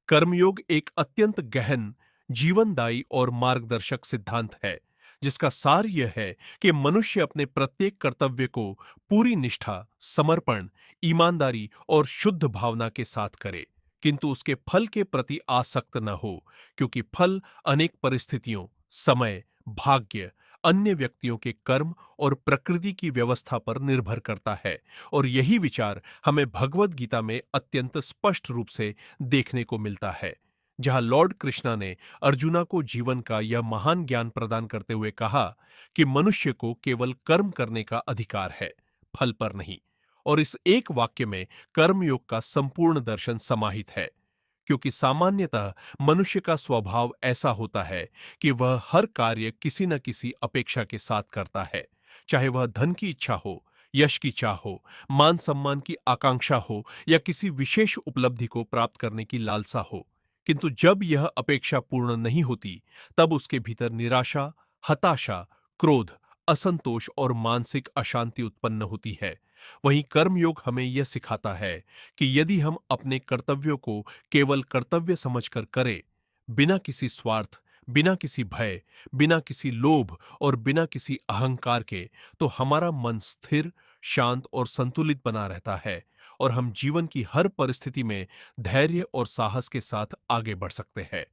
कर्मयोग एक अत्यंत गहन, जीवनदायी और मार्गदर्शक सिद्धांत है, जिसका सार यह है कि मनुष्य अपने प्रत्येक कर्तव्य को पूरी निष्ठा, समर्पण, ईमानदारी और शुद्ध भावना के साथ करे, किंतु उसके फल के प्रति आसक्त न हो, क्योंकि फल अनेक परिस्थितियों, समय, भाग्य, अन्य व्यक्तियों के कर्म और प्रकृति की व्यवस्था पर निर्भर करता है। और यही विचार हमें भगवद गीता में अत्यंत स्पष्ट रूप से देखने को मिलता है, जहां लॉर्ड कृष्णा ने अर्जुना को जीवन का यह महान ज्ञान प्रदान करते हुए कहा कि मनुष्य को केवल कर्म करने का अधिकार है, फल पर नहीं। और इस एक वाक्य में कर्मयोग का संपूर्ण दर्शन समाहित है, क्योंकि सामान्यतः मनुष्य का स्वभाव ऐसा होता है कि वह हर कार्य किसी न किसी अपेक्षा के साथ करता है, चाहे वह धन की इच्छा हो, यश की चाह हो, मान सम्मान की आकांक्षा हो या किसी विशेष उपलब्धि को प्राप्त करने की लालसा हो। किंतु जब यह अपेक्षा पूर्ण नहीं होती, तब उसके भीतर निराशा, हताशा, क्रोध, असंतोष और मानसिक अशांति उत्पन्न होती है। वहीं कर्मयोग हमें यह सिखाता है कि यदि हम अपने कर्तव्यों को केवल कर्तव्य समझकर करें, बिना किसी स्वार्थ, बिना किसी भय, बिना किसी लोभ और बिना किसी अहंकार के, तो हमारा मन स्थिर, शांत और संतुलित बना रहता है और हम जीवन की हर परिस्थिति में धैर्य और साहस के साथ आगे बढ़ सकते हैं।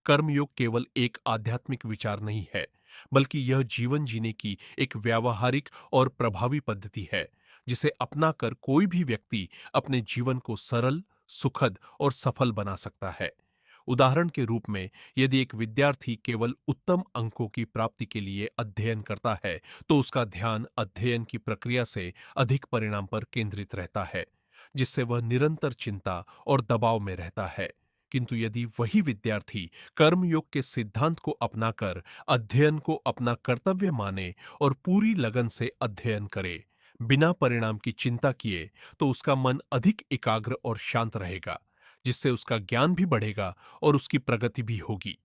कर्मयोग केवल एक आध्यात्मिक विचार नहीं है, बल्कि यह जीवन जीने की एक व्यावहारिक और प्रभावी पद्धति है, जिसे अपनाकर कोई भी व्यक्ति अपने जीवन को सरल, सुखद और सफल बना सकता है। उदाहरण के रूप में, यदि एक विद्यार्थी केवल उत्तम अंकों की प्राप्ति के लिए अध्ययन करता है, तो उसका ध्यान अध्ययन की प्रक्रिया से अधिक परिणाम पर केंद्रित रहता है, जिससे वह निरंतर चिंता और दबाव में रहता है। किंतु यदि वही विद्यार्थी कर्मयोग के सिद्धांत को अपनाकर अध्ययन को अपना कर्तव्य माने और पूरी लगन से अध्ययन करे, बिना परिणाम की चिंता किए, तो उसका मन अधिक एकाग्र और शांत रहेगा, जिससे उसका ज्ञान भी बढ़ेगा और उसकी प्रगति भी होगी।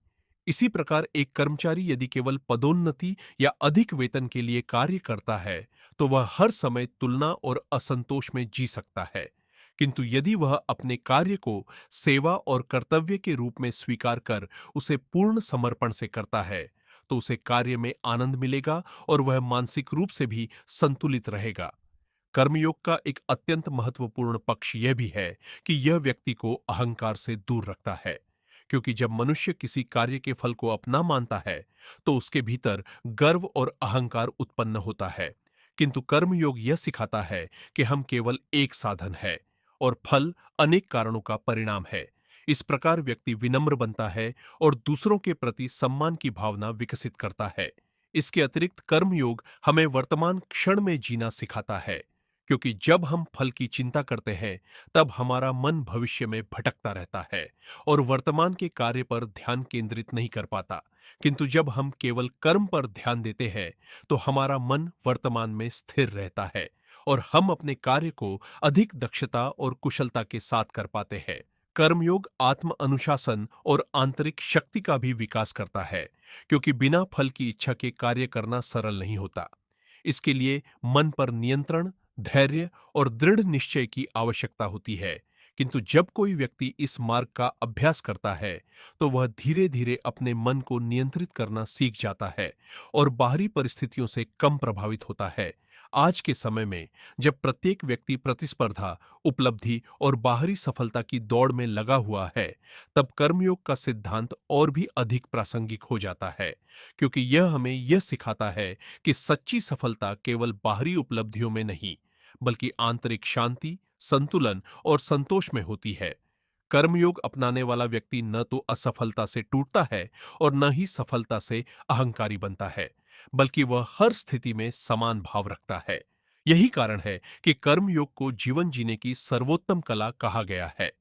इसी प्रकार एक कर्मचारी यदि केवल पदोन्नति या अधिक वेतन के लिए कार्य करता है, तो वह हर समय तुलना और असंतोष में जी सकता है। किंतु यदि वह अपने कार्य को सेवा और कर्तव्य के रूप में स्वीकार कर उसे पूर्ण समर्पण से करता है, तो उसे कार्य में आनंद मिलेगा और वह मानसिक रूप से भी संतुलित रहेगा। कर्मयोग का एक अत्यंत महत्वपूर्ण पक्ष यह भी है कि यह व्यक्ति को अहंकार से दूर रखता है, क्योंकि जब मनुष्य किसी कार्य के फल को अपना मानता है, तो उसके भीतर गर्व और अहंकार उत्पन्न होता है। किंतु कर्मयोग यह सिखाता है कि हम केवल एक साधन है और फल अनेक कारणों का परिणाम है। इस प्रकार व्यक्ति विनम्र बनता है और दूसरों के प्रति सम्मान की भावना विकसित करता है। इसके अतिरिक्त कर्मयोग हमें वर्तमान क्षण में जीना सिखाता है, क्योंकि जब हम फल की चिंता करते हैं, तब हमारा मन भविष्य में भटकता रहता है और वर्तमान के कार्य पर ध्यान केंद्रित नहीं कर पाता। किंतु जब हम केवल कर्म पर ध्यान देते हैं, तो हमारा मन वर्तमान में स्थिर रहता है और हम अपने कार्य को अधिक दक्षता और कुशलता के साथ कर पाते हैं। कर्मयोग आत्म अनुशासन और आंतरिक शक्ति का भी विकास करता है, क्योंकि बिना फल की इच्छा के कार्य करना सरल नहीं होता। इसके लिए मन पर नियंत्रण, धैर्य और दृढ़ निश्चय की आवश्यकता होती है। किंतु जब कोई व्यक्ति इस मार्ग का अभ्यास करता है, तो वह धीरे धीरे अपने मन को नियंत्रित करना सीख जाता है और बाहरी परिस्थितियों से कम प्रभावित होता है। आज के समय में, जब प्रत्येक व्यक्ति प्रतिस्पर्धा, उपलब्धि और बाहरी सफलता की दौड़ में लगा हुआ है, तब कर्मयोग का सिद्धांत और भी अधिक प्रासंगिक हो जाता है, क्योंकि यह हमें यह सिखाता है कि सच्ची सफलता केवल बाहरी उपलब्धियों में नहीं, बल्कि आंतरिक शांति, संतुलन और संतोष में होती है। कर्मयोग अपनाने वाला व्यक्ति न तो असफलता से टूटता है और न ही सफलता से अहंकारी बनता है, बल्कि वह हर स्थिति में समान भाव रखता है। यही कारण है कि कर्मयोग को जीवन जीने की सर्वोत्तम कला कहा गया है।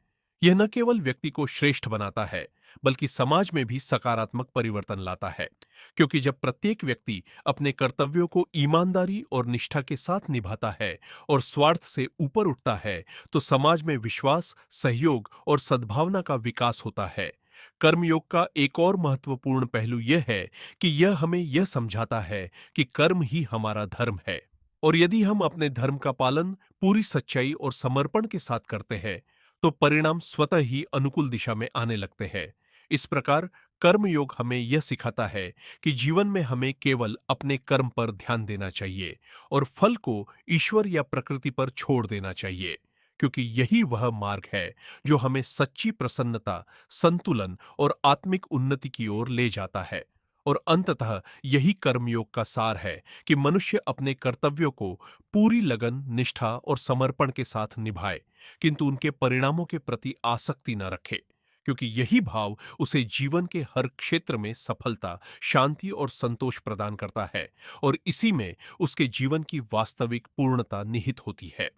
यह न केवल व्यक्ति को श्रेष्ठ बनाता है, बल्कि समाज में भी सकारात्मक परिवर्तन लाता है, क्योंकि जब प्रत्येक व्यक्ति अपने कर्तव्यों को ईमानदारी और निष्ठा के साथ निभाता है और स्वार्थ से ऊपर उठता है, तो समाज में विश्वास, सहयोग और सद्भावना का विकास होता है। कर्मयोग का एक और महत्वपूर्ण पहलू यह है कि यह हमें यह समझाता है कि कर्म ही हमारा धर्म है, और यदि हम अपने धर्म का पालन पूरी सच्चाई और समर्पण के साथ करते हैं, तो परिणाम स्वतः ही अनुकूल दिशा में आने लगते हैं। इस प्रकार कर्मयोग हमें यह सिखाता है कि जीवन में हमें केवल अपने कर्म पर ध्यान देना चाहिए और फल को ईश्वर या प्रकृति पर छोड़ देना चाहिए, क्योंकि यही वह मार्ग है जो हमें सच्ची प्रसन्नता, संतुलन और आत्मिक उन्नति की ओर ले जाता है। और अंततः यही कर्मयोग का सार है कि मनुष्य अपने कर्तव्यों को पूरी लगन, निष्ठा और समर्पण के साथ निभाए, किंतु उनके परिणामों के प्रति आसक्ति न रखे, क्योंकि यही भाव उसे जीवन के हर क्षेत्र में सफलता, शांति और संतोष प्रदान करता है और इसी में उसके जीवन की वास्तविक पूर्णता निहित होती है।